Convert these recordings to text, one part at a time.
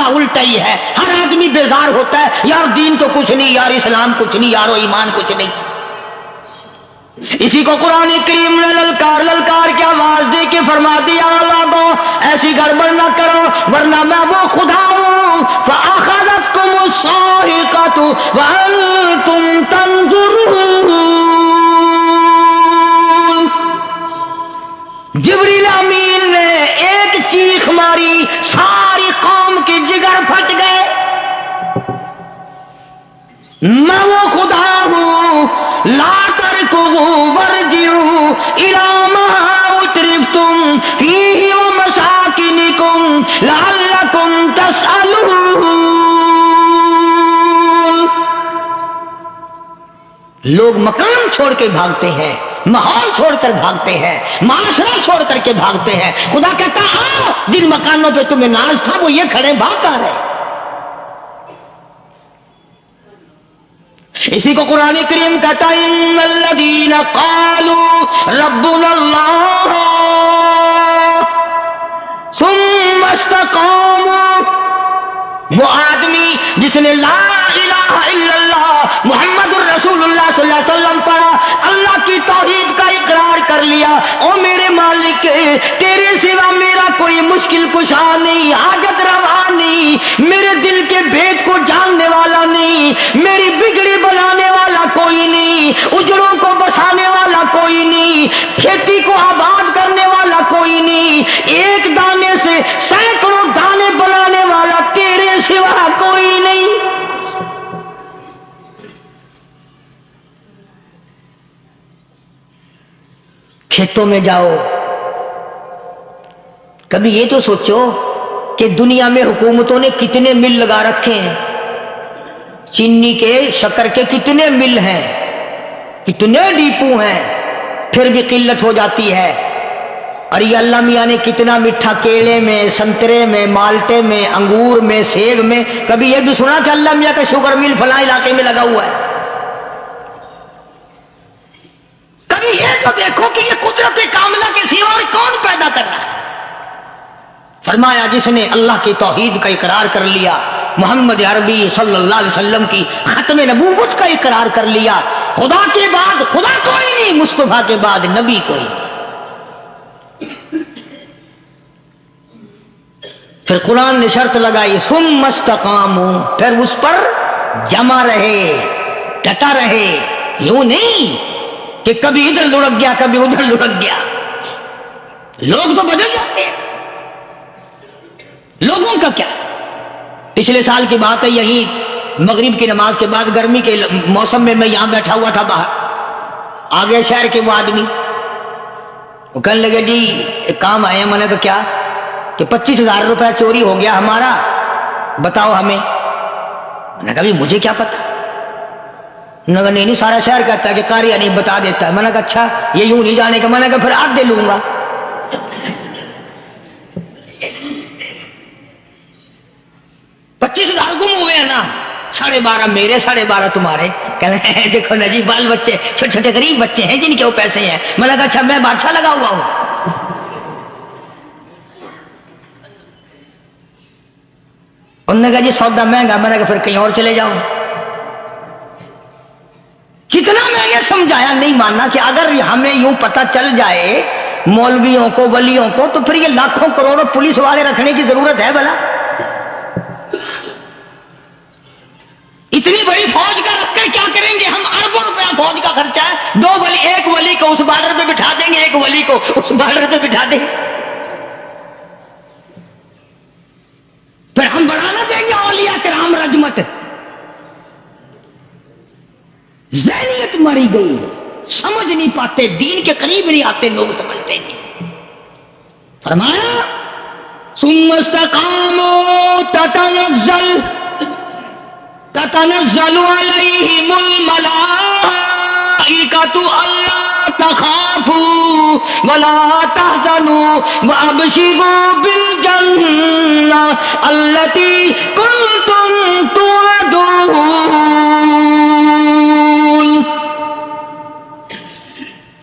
الٹا ہی ہے. ہر آدمی بیزار ہوتا ہے، یار دین تو کچھ نہیں، یار اسلام کچھ نہیں، یارو ایمان کچھ نہیں. اسی کو قرآن کریم نے للکار کے آواز دے کے فرما دیا لوگو ایسی گڑبڑ نہ کرو ورنہ میں وہ خدا ہوں. فَأَخَذَتْكُمُ الصَّاعِقَةُ وَأَنْتُمْ تَنْظُرُونَ. جبریل امین نے ایک چیخ ماری، ساری قوم کے جگر پھٹ گئے. میں وہ خدا ہوں، لا ترکضوا وارجعوا الی ما اترفتم فیہ ومساکنکم لعلکم تسألون. لوگ مکان چھوڑ کے بھاگتے ہیں، ماحول چھوڑ کر بھاگتے ہیں، معاشرہ چھوڑ کر کے بھاگتے ہیں. خدا کہتا آؤ جن مکانوں پہ تمہیں ناز تھا وہ یہ کھڑے بھاگ کر رہے. اسی کو قرآن کریم کہتا ہے ان الذین قالوا ربنا اللہ ثم استقاموا. وہ آدمی جس نے لا الہ الا اللہ محمد الرسول اللہ صلی اللہ علیہ وسلم پڑھا، اللہ کی توحید کا اقرار کر لیا، او میرے مالک تیرے سوا میرا کوئی مشکل کشا نہیں، حاجت روا نہیں، میرے دل کے بھید کو جاننے والا نہیں، میری بگڑی بنانے والا کوئی نہیں، اجڑوں کو بسانے والا کوئی نہیں، کھیتی کو آباد کرنے والا کوئی نہیں، ایک دانے سے سینکڑوں دانے بنانے والا تیرے سوا کوئی نہیں. کھیتوں میں جاؤ، کبھی یہ تو سوچو کہ دنیا میں حکومتوں نے کتنے مل لگا رکھے ہیں، چینی کے شکر کے کتنے مل ہیں، کتنے ڈیپو ہیں، پھر بھی قلت ہو جاتی ہے. اور یہ اللہ میاں نے کتنا میٹھا کیلے میں، سنترے میں، مالٹے میں، انگور میں، سیب میں. کبھی یہ بھی سنا کہ اللہ میاں کا شوگر مل فلاں علاقے میں لگا ہوا ہے؟ کبھی یہ تو دیکھو کہ یہ قدرت کاملہ کے سوا اور کون پیدا کر رہا ہے. فرمایا جس نے اللہ کی توحید کا اقرار کر لیا، محمد عربی صلی اللہ علیہ وسلم کی ختم نبوت کا اقرار کر لیا، خدا کے بعد خدا کوئی نہیں، مصطفیٰ کے بعد نبی کوئی نہیں. پھر قرآن نے شرط لگائی ثم استقاموا، پھر اس پر جمع رہے، ڈٹا رہے. یوں نہیں کہ کبھی ادھر لڑک گیا کبھی ادھر لڑک گیا. لوگ تو بدل جاتے ہیں، لوگوں کا کیا. پچھلے سال کی بات ہے، یہی مغرب کی نماز کے بعد گرمی کے موسم میں میں یہاں بیٹھا ہوا تھا باہر، آگے شہر کے وہ آدمی وہ کہنے لگے جی ایک کام آئے ہیں. میں نے کہا کیا؟ کہ 25,000 روپے چوری ہو گیا ہمارا، بتاؤ ہمیں. میں نے کہا مجھے کیا پتا. انہوں نے کہا نہیں سارا شہر کہتا ہے کہ قاریہ نہیں بتا دیتا ہے. میں نے کہا اچھا یہ یوں نہیں جانے کا. میں نے کہا پھر آدھے لوں گا. 25,000 گم ہوئے ہیں نا، 12.5 میرے 12.5 تمہارے. کہنے دیکھو نا جی بال بچے چھوٹے چھوٹے غریب بچے ہیں جن کے وہ پیسے ہیں. میں نے کہا اچھا میں بادشاہ لگا ہوا ہوں. انہوں نے کہا جی سودا مہنگا. میں نے کہا پھر کہیں اور چلے جاؤں. کتنا میں یہ سمجھایا نہیں ماننا کہ اگر ہمیں یوں پتہ چل جائے مولویوں کو ولیوں کو تو پھر یہ لاکھوں کروڑوں پولیس والے رکھنے کی ضرورت ہے بھلا؟ اتنی بڑی فوج کا رکھ کر کیا کریں گے ہم؟ اربوں روپیہ فوج کا خرچہ ہے. 2 ولی، ایک ولی کو اس بارڈر پہ بٹھا دیں گے، ایک ولی کو اس بارڈر پہ بٹھا دیں گے. پھر ہم بڑھانا دیں گے اولیاء کرام رجمت. ذہنیت مری گئی، سمجھ نہیں پاتے، دین کے قریب نہیں آتے لوگ، سمجھتے ہیں. فرمایا ثم استقاموا تتنزل علیہم الملائکۃ الا تخافوا ولا تحزنوا وابشروا بالجنہ التی کنتم توعدون.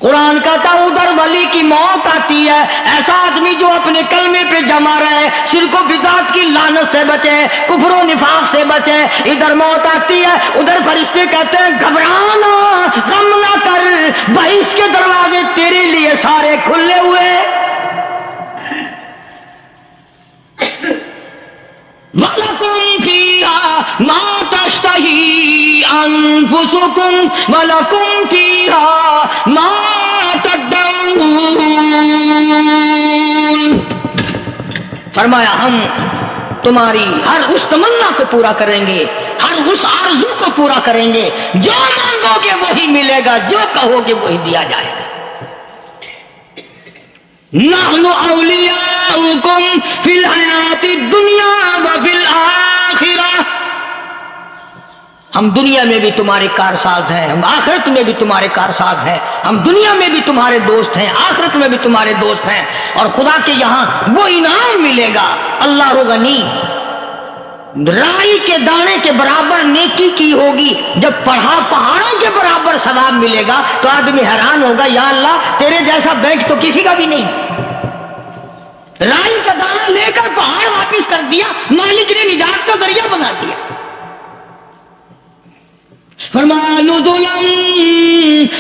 قرآن کہتا ہے ادھر ولی کی موت آتی ہے، ایسا آدمی جو اپنے کلمے پہ جمع رہے، شرک و بدعت کی لعنت سے بچے، کفر و نفاق سے بچے۔ ادھر موت آتی ہے، ادھر فرشتے کہتے ہیں گھبرانا، غم نہ کر، بہشت کے دروازے تیرے لیے سارے کھلے ہوئے۔ وَلَكُمْ فِيهَا مَا تَشْتَهِي أَنفُسُكُمْ وَلَكُمْ فِيهَا مَا تَدَّعُونَ۔ فرمایا ہم تمہاری ہر اس تمنا کو پورا کریں گے، ہر اس آرزو کو پورا کریں گے، جو مانگو گے وہی ملے گا، جو کہو گے وہی دیا جائے گا۔ نحن اولیاؤکم فی الحیات الدنیا وفی الآخرہ، ہم دنیا میں بھی تمہارے کارساز ہیں، ہم آخرت میں بھی تمہارے کارساز ہیں، ہم دنیا میں بھی تمہارے دوست ہیں، آخرت میں بھی تمہارے دوست ہیں، اور خدا کے یہاں وہ انعام ملے گا۔ اللہ غنی، رائی کے دانے کے برابر نیکی کی ہوگی، جب پہاڑوں کے برابر ثواب ملے گا تو آدمی حیران ہوگا، یا اللہ تیرے جیسا بینک تو کسی کا بھی نہیں۔ رائی کا دانہ لے کر پہاڑ واپس کر دیا، مالک نے نجات کا ذریعہ بنا دیا۔ فرمایا نزلا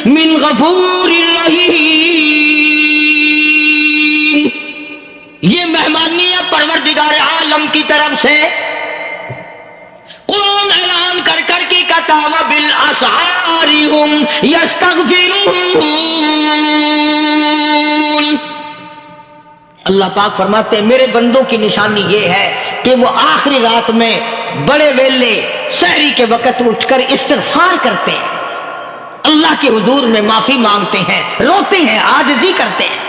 من غفور رحیم، یہ مہمانی ہے پروردگار عالم کی طرف سے۔ قرآن اعلان کر کر کے کہتا وبالاسحار هم یستغفرون، اللہ پاک فرماتے ہیں میرے بندوں کی نشانی یہ ہے کہ وہ آخری رات میں بڑے ویلے سحری کے وقت اٹھ کر استغفار کرتے ہیں، اللہ کے حضور میں معافی مانگتے ہیں، روتے ہیں، عاجزی کرتے ہیں۔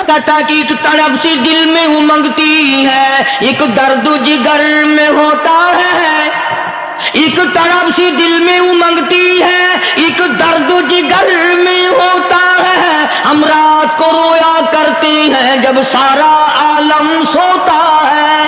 کہتا کہ ایک تڑپ سی دل میں امنگتی ہے، ایک درد جگر میں ہوتا ہے، ایک تڑپ سی دل میں امنگتی ہے، ایک درد جگر میں ہوتا ہے، ہم رات کو رویا کرتے ہیں جب سارا عالم سوتا ہے۔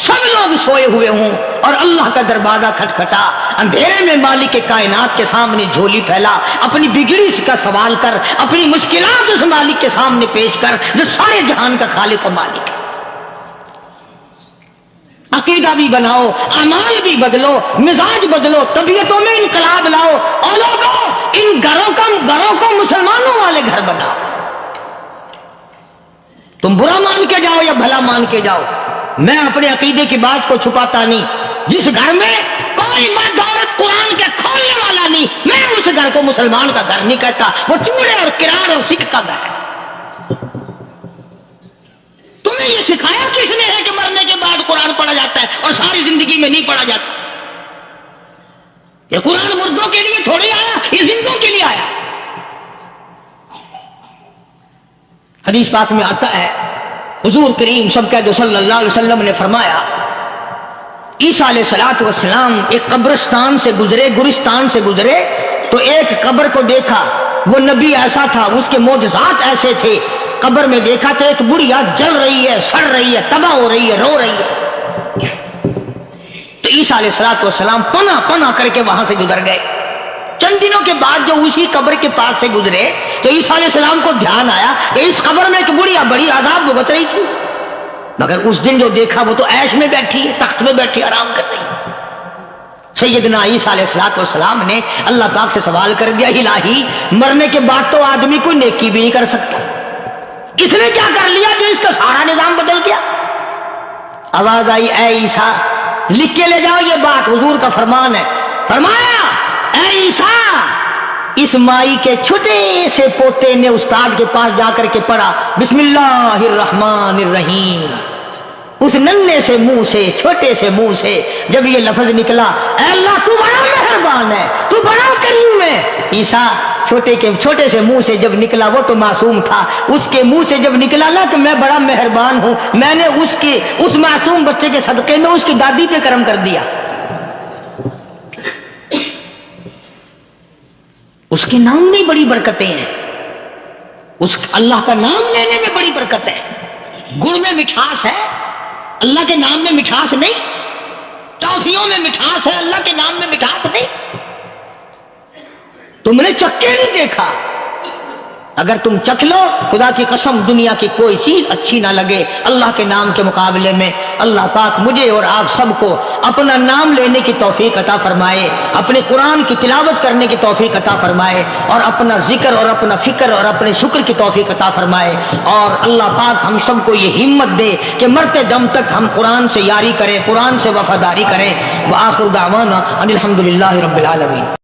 سب لوگ سوئے ہوئے ہوں اور اللہ کا دروازہ کھٹکھٹا، اندھیرے میں مالک کے کائنات کے سامنے جھولی پھیلا، اپنی بگڑی کا سوال کر، اپنی مشکلات اس مالک کے سامنے پیش کر جو سارے جہان کا خالق و مالک ہے۔ عقیدہ بھی بناؤ، اعمال بھی بدلو، مزاج بدلو، طبیعتوں میں انقلاب لاؤ، اور لوگوں ان گھروں کو مسلمانوں والے گھر بناؤ۔ تم برا مان کے جاؤ یا بھلا مان کے جاؤ، میں اپنے عقیدے کی بات کو چھپاتا نہیں۔ جس گھر میں کوئی مرد عورت قرآن کے کھولنے والا نہیں، میں اس گھر کو مسلمان کا گھر نہیں کہتا، وہ چوڑے اور کرار اور سکھ کا گھر ہے۔ تمہیں یہ سکھایا کس نے ہے کہ مرنے کے بعد قرآن پڑھا جاتا ہے اور ساری زندگی میں نہیں پڑھا جاتا؟ یہ قرآن مردوں کے لیے تھوڑی آیا، یہ زندوں کے لیے آیا۔ حدیث پاک میں آتا ہے حضور کریم صلی اللہ علیہ وسلم نے فرمایا عیسیٰ علیہ السلام ایک قبرستان سے گزرے، گورستان سے گزرے تو ایک قبر کو دیکھا، وہ نبی ایسا تھا، اس کے معجزات ایسے تھے۔ قبر میں دیکھا تو ایک بڑھیا جل رہی ہے، سڑ رہی ہے، تباہ ہو رہی ہے، رو رہی ہے۔ تو عیسیٰ علیہ السلام پناہ کر کے وہاں سے گزر گئے۔ چند دنوں کے بعد جو اسی قبر کے پاس سے گزرے تو عیسیٰ علیہ السلام کو دھیان آیا کہ اس قبر میں ایک بڑھیا بڑی عذاب بھگت رہی تھی، مگر اس دن جو دیکھا وہ تو عیش میں بیٹھی ہے، تخت میں بیٹھی آرام کر رہی ہے۔ سیدنا عیسیٰ علیہ السلام نے اللہ پاک سے سوال کر دیا، الہی مرنے کے بعد تو آدمی کوئی نیکی بھی نہیں کر سکتا، اس نے کیا کر لیا جو اس کا سارا نظام بدل گیا؟ آواز آئی، اے عیسیٰ لکھ کے لے جاؤ یہ بات، حضور کا فرمان ہے۔ فرمایا اے عیسیٰ، اس مائی کے چھوٹے سے پوتے نے استاد کے پاس جا کر کے پڑھا بسم اللہ الرحمن الرحیم، اس ننھے سے منہ سے، چھوٹے سے منہ سے جب یہ لفظ نکلا، اے اللہ تو بڑا مہربان ہے، تو بڑا کریم ہے۔ عیسیٰ چھوٹے سے منہ سے جب نکلا، وہ تو معصوم تھا، اس کے منہ سے جب نکلا نا کہ میں بڑا مہربان ہوں، میں نے اس معصوم بچے کے صدقے میں اس کی دادی پہ کرم کر دیا۔ اس کے نام میں بڑی برکتیں ہیں، اس اللہ کا نام لینے میں بڑی برکت ہے۔ گڑ میں مٹھاس ہے، اللہ کے نام میں مٹھاس نہیں۔ ٹافیوں میں مٹھاس ہے، اللہ کے نام میں مٹھاس نہیں۔ تم نے چکے نہیں دیکھا، اگر تم چکھ لو، خدا کی قسم دنیا کی کوئی چیز اچھی نہ لگے اللہ کے نام کے مقابلے میں۔ اللہ پاک مجھے اور آپ سب کو اپنا نام لینے کی توفیق عطا فرمائے، اپنے قرآن کی تلاوت کرنے کی توفیق عطا فرمائے، اور اپنا ذکر اور اپنا فکر اور اپنے شکر کی توفیق عطا فرمائے، اور اللہ پاک ہم سب کو یہ ہمت دے کہ مرتے دم تک ہم قرآن سے یاری کریں، قرآن سے وفاداری کریں۔ وآخر دعوانا ان الحمد للہ رب العالمین۔